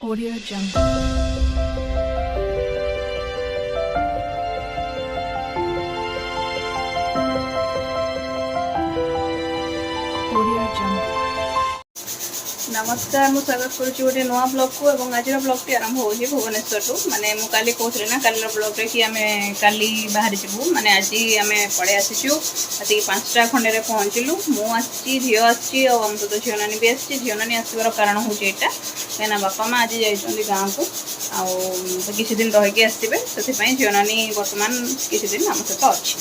Audio Jungle. Audio Jungle. नमस्कार मु स्वागत करुच्ची गोटे नुआ ब्लॉग को एवं आज ब्लॉग टी आरंभ हो भुवनेश्वर माने मु काली कहते ना काली ब्लॉग रे कि आम काली बाहरी जीवु माने आज आम पड़े आसीचु आसिक 5टा खंडे पहुँचलु मु आसी झील आसी आम सहित झील नानी भी आसी झील नानी आसवर कारण हूँ यहाँ कहीं बापा माँ आज जाइए गाँव को किसी दिन रहीकि आसवे से झील नानी बर्तमान किसी दिन आम सहित अच्छी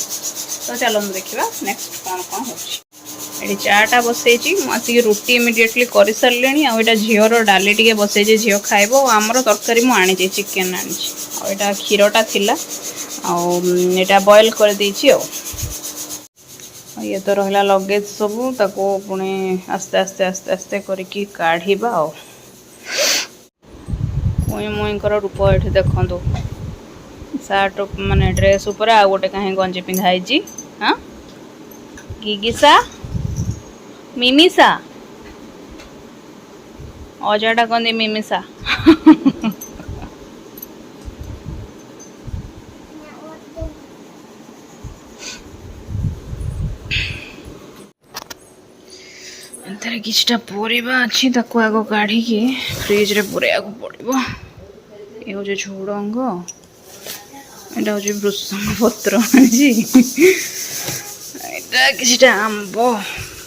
तो चलते देखा नेक्स्ट कौन कौन हो ये चाटा बसई मुझे रुटी इमिडिएटली कर सारे आईटा झीर डाली टे बसई झील खाइब आमर तरकारी मुझे चिकेन आईटा क्षीरटा थिला आटा बॉयल कर देछि ये तो रहा लगेज सब ताको पुणे आस्ते आस्ते आस्ते आस्ते करके काढ़ा मुई मुईकर रूप ये देखु सार्ट माने ड्रेस उपर आ गोटे कहीं गंजी पिंधाई हाँ गिगिसा मिमिसा अजाटा कहते मिमिसा किछटा परिबा अच्छी ताको आगो काढ़ी फ्रिज रे पुरेया पड़ो ये हूँ झुड़ंग एटा हूँ भृषंग पत्र एटा किछटा आंब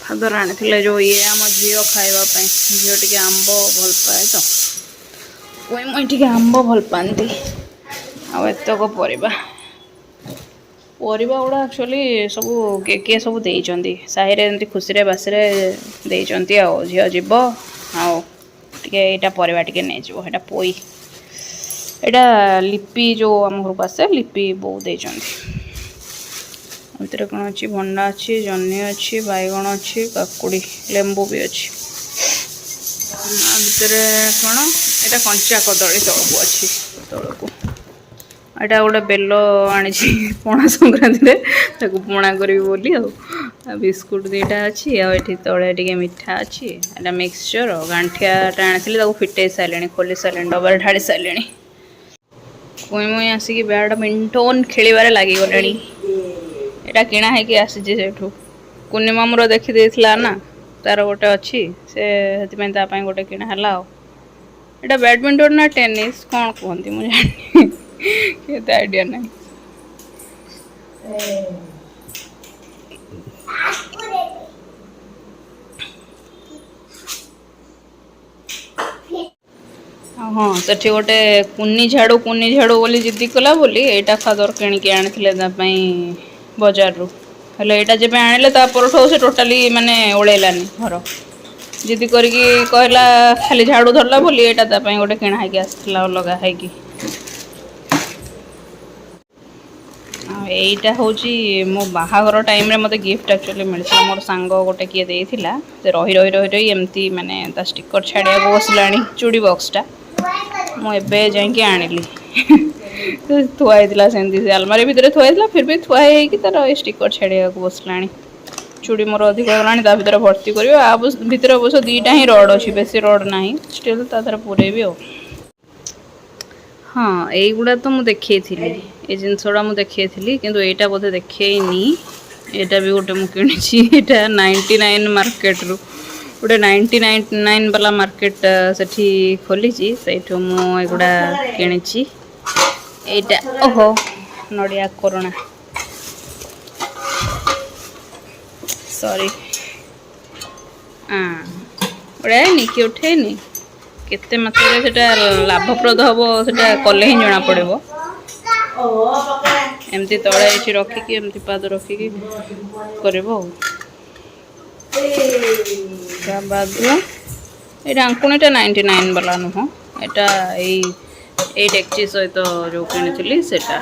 फादर आनी जो ये आम झील खावाई झील टे आंब भल पाए तो कोई मुई टे आंब भल पाती आतक परिबा गुड़ा एक्चुअली सब किए सब देती साहि खुशी बासी देती झील जीव आटा परिबा टे नहीं जीव पोई एटा लिपि जो आम घर को आसे लिपि बो देती भितर कौन अच्छी भंडा अच्छी जन्नी अच्छी बैगण अच्छी काकुड़ी लेंबू भी अच्छी भितर कौन एटा कंचा कदली तौक अच्छी तौक एटा गोटे बेल आनी पणा संक्रांति पणा करी बोली बिस्कुट दीटा अच्छी आठी तले टे मिठा अच्छी एटा मिक्सचर गांठियाटा आनी फिटे सारे खोली सारे डबार ढाड़ी सारे कुई मुई आसिक बैडमिंटन खेल लगिगले एटा किणा है कि आसी सेठू कुनी मामूर देखी देला ना तार गोटे अच्छी से गोटे किणा है एटा बैडमिंटन ना टेनिस कौन कहती मुझे जानी आइडिया नहीं हाँ सेठी गोटे कुनी झाड़ू बोली जिद्दी कला बोली एटा फादर किणिकी आनी बजार रू हेले एटा जब आनिले से टोटाली माने ओळेलानी घर जिद्दी करके कहला खाली झाड़ू धरला बोली एटा गोटे किणा है आसला अलग है कि एटा हूँ मो बाहागर टाइम रे मते गिफ्ट एक्चुअली मिलता मोर सांग गोटे किए देथिला से रही रही रही रही एमती माने ता स्टिकर छाड़िया बसलानी चूड़ी बॉक्सटा मु एबे जाइके आनिली थुआई से आलमारी भितर थुआई फिर भी थुआई तार स्टिकर छाड़िया बसला चूड़ी मोर अधिक होगा भर भर्ती कर भर अवश्य दीटा ही रड अच्छी बेस रड ना स्टिल तार पूरेबी हाँ यहीगुड़ा तो मुझे देखी ये जिनसटा मुझे देखी किंतु एटा बोधे देखनी एटा भी गोटे मुझे किणी 99 मार्केट रू गोटे 99 वाला मार्केट से खोली से मुझा किणी एटा ओहो नड़िया कोरोना सॉरी उड़ानी कि उठेनी केते मात्रा सेटा लाभप्रद हम से कले ही जना पड़ो एमती तले ये रखिकी एमती पाद रखिकी कर बाद ये आंकुणीटा 99 वाला नुह यहाँ ये डेक्ची सहित जो किणी सेटा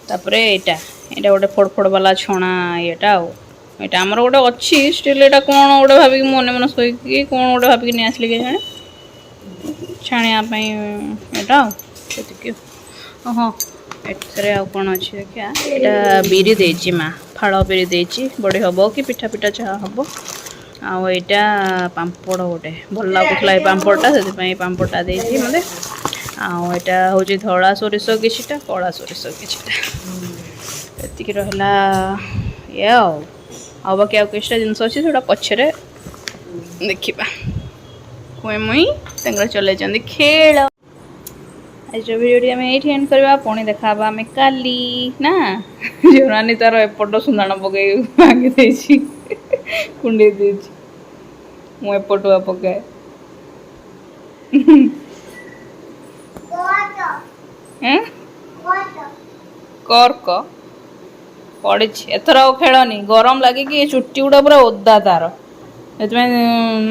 तापरे एटा गोटे फोड़ वाला छणा येटा यहाँ आमर गोटे अच्छी स्टिल यहाँ कौन गोटे भाविक मन मन शोक कौन गोटे भाविक नहीं आसली के जाने छाणियापाई यहाँ हाँ एथरे कौन अच्छी देखिया यहाँ बिरी देची माँ फाड़ बिरी देची बड़ी हम कि पिठा पिठा चाह हम आउ एटा पांपड़ गोटे भल लगुला पांपड़टा से पांपड़टा देती मत आउ एटा हूँ धला सोरिष किछटा कला सोरिष किछटा एतिक रहा ये आ बाकी आउ किछटा जिनस अच्छी से पछरे देखा कुए मुई चल खेल आज भिडियो आम ये एंड करवा पुणी देखा आम काली ना जो नानी तार एपट सुंदाण पकई भांगी देछि कुंडे देछि मु एपटुआ पकाए कर्क पड़ी एथर खेलनी गरम लगे कि चुट्टी गुड़ा पूरा ओदा तार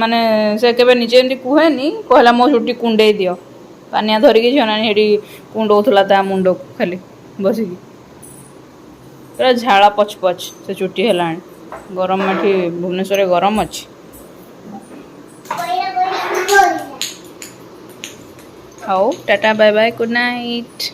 माने से केबे निजे एमती कहेनी कहला मो चुट्टी कुंडे दियो पानिया धरिकी झनानी हेटी कुंडौला ता मुंड को खाली बसिकी पूरा झाड़ा पच पच से चुट्टी है गरम एठी भुवनेश्वर गरम अच्छी हाउ tata bye bye good night.